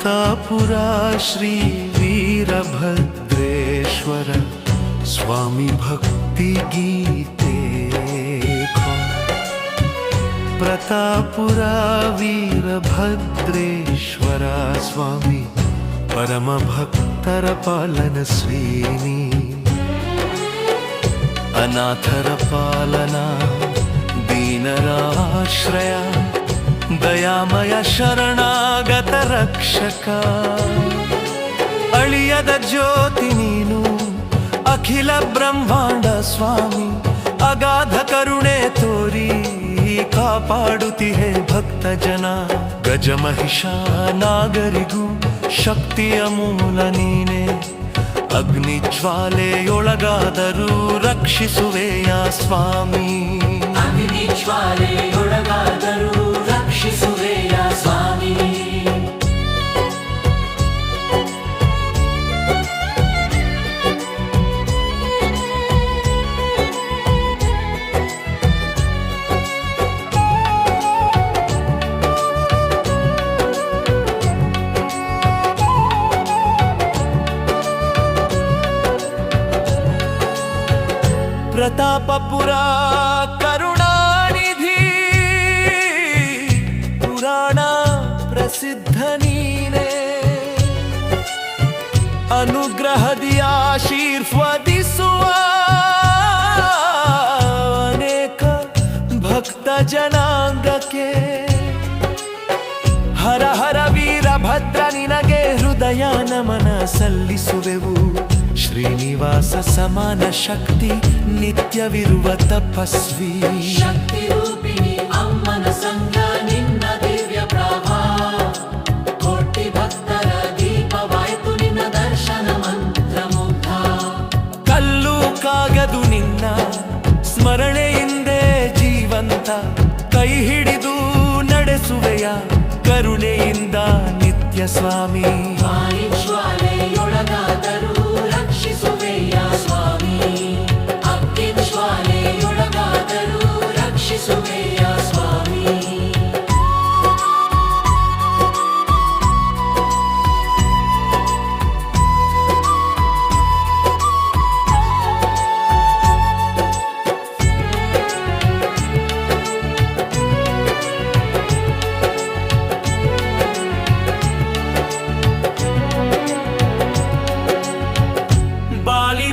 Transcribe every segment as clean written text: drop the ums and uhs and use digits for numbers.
ಪ್ರತಾಪುರ ಶ್ರೀ ವೀರಭದ್ರೇಶ್ವರ ಸ್ವಾಮಿ ಭಕ್ತಿ ಗೀತೆ ಪ್ರತಾಪುರ ವೀರಭದ್ರೇಶ್ವರ ಸ್ವಾಮಿ ಪರಮ ಭಕ್ತರ ಪಾಲನ ಶ್ರೀನಿ ಅನಾಥರ ಪಾಲನ ದೀನರ ಆಶ್ರಯ ದಯಾಮಯ ಶರಣಾಗತ ರಕ್ಷಕ ಅಳಿಯದ ಜ್ಯೋತಿ ನೀನು ಅಖಿಲ ಬ್ರಹ್ಮಾಂಡ ಸ್ವಾಮಿ ಅಗಾಧ ಕರುಣೆ ತೋರಿ ಕಾಪಾಡುತ್ತಿಹೆ ಭಕ್ತ ಜನ ಗಜಮಹಿಷ ನಾಗರಿಗೂ ಶಕ್ತಿಯ ಮೂಲ ನೀನೆ ಅಗ್ನಿ ಜ್ವಾಲೆಯೊಳಗಾದರೂ ರಕ್ಷಿಸುವೆಯ ಸ್ವಾಮಿ ಅಗ್ನಿ ಜ್ವಾಲೆಯೊಳಗಾದರೂ ರಕ್ಷಿಸುವೆಯ ಸ್ವಾಮಿ ಪ್ರತಾಪಪುರ ಕರುಣಾನಿಧಿ ಪುರಾಣ ಪ್ರಸಿದ್ಧ ನೀನೆ ಅನುಗ್ರಹದಿ ಆಶೀರ್ವದಿಸುವ ಅನೇಕ ಭಕ್ತ ಜನಾಂಗಕ್ಕೆ ಹರ ಹರ ವೀರಭದ್ರ ನಿನಗೆ ಹೃದಯ ನಮನ ಸಲ್ಲಿಸುವೆವು ಶ್ರೀನಿವಾಸ ಸಮಾನ ಶಕ್ತಿ ನಿತ್ಯವಿರುವ ತಪಸ್ವಿ ಶಕ್ತಿ ರೂಪಿಣಿ ಅಮ್ಮನ ಸಂಗ ನಿನ್ನ ದಿವ್ಯ ಪ್ರಭಾವ ಕೋಟಿ ಭಕ್ತರ ದೀಪವಾಯ್ತು ನಿನ್ನ ದರ್ಶನ ಮಂತ್ರ ಮುಗ್ಧ ಕಲ್ಲು ಕಾಗದು ನಿನ್ನ ಸ್ಮರಣೆಯಿಂದೇ ಜೀವಂತ ಕೈ ಹಿಡಿದು ನಡೆಸುವೆಯ ಕರುಣೆಯಿಂದ ನಿತ್ಯ ಸ್ವಾಮಿ ಜ್ವಾಲೆಯೊಳಗಾದರೂ ರಕ್ಷಿಸುವೆಯ ಸ್ವಾಮಿ ಅಗ್ನಿ ಜ್ವಾಲೆಯೊಳಗಾದರೂ ರಕ್ಷಿಸುವೆಯ ಸ್ವಾಮಿ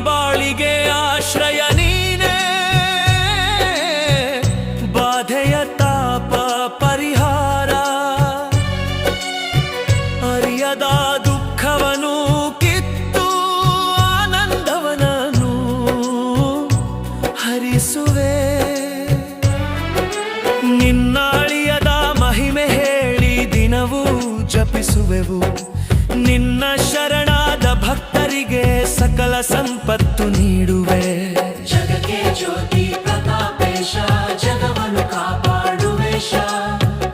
ಬಾಳಿಗೆ ಆಶ್ರಯ ನೀನೆ ಬಾಧೆಯ ತಾಪ ಪರಿಹಾರ ಅರಿಯದ ದುಃಖವನು ಕಿತ್ತು ಆನಂದವನನು ಹರಿಸುವೆ ನಿನ್ನಾಳಿಯದ ಮಹಿಮೆ ಹೇಳಿ ದಿನವೂ ಜಪಿಸುವೆವು ನಿನ್ನ ಶರಣಾದ ಭಕ್ತರಿಗೆ ಸಕಲ ಸಂಪತ್ತು ನೀಡುವೆ ಜಗಕ್ಕೆ ಜ್ಯೋತಿ ಪ್ರತಾಪೇಶ ಜಗವನ್ನು ಕಾಪಾಡುವೇಶ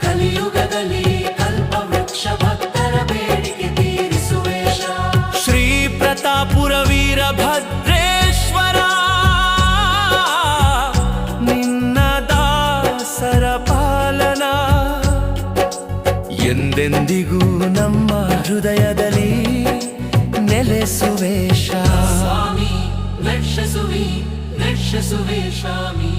ಕಲಿಯುಗದಲ್ಲಿ ಕಲ್ಪವೃಕ್ಷ ಭಕ್ತರ ಬೇಡಿಕೆ ತೀರಿಸುವೇಶ ಶ್ರೀ ಪ್ರತಾಪುರ ವೀರಭದ್ರೇಶ್ವರ ನಿನ್ನ ದಾಸರ ಪಾಲನ ಎಂದೆಂದಿಗೂ ನಮ್ಮ ಹೃದಯದಲ್ಲಿ ನೆಲೆಸುವೇಶ ಸ್ವಾಮಿ ರಕ್ಷಿಸುವೆ ಸ್ವಾಮಿ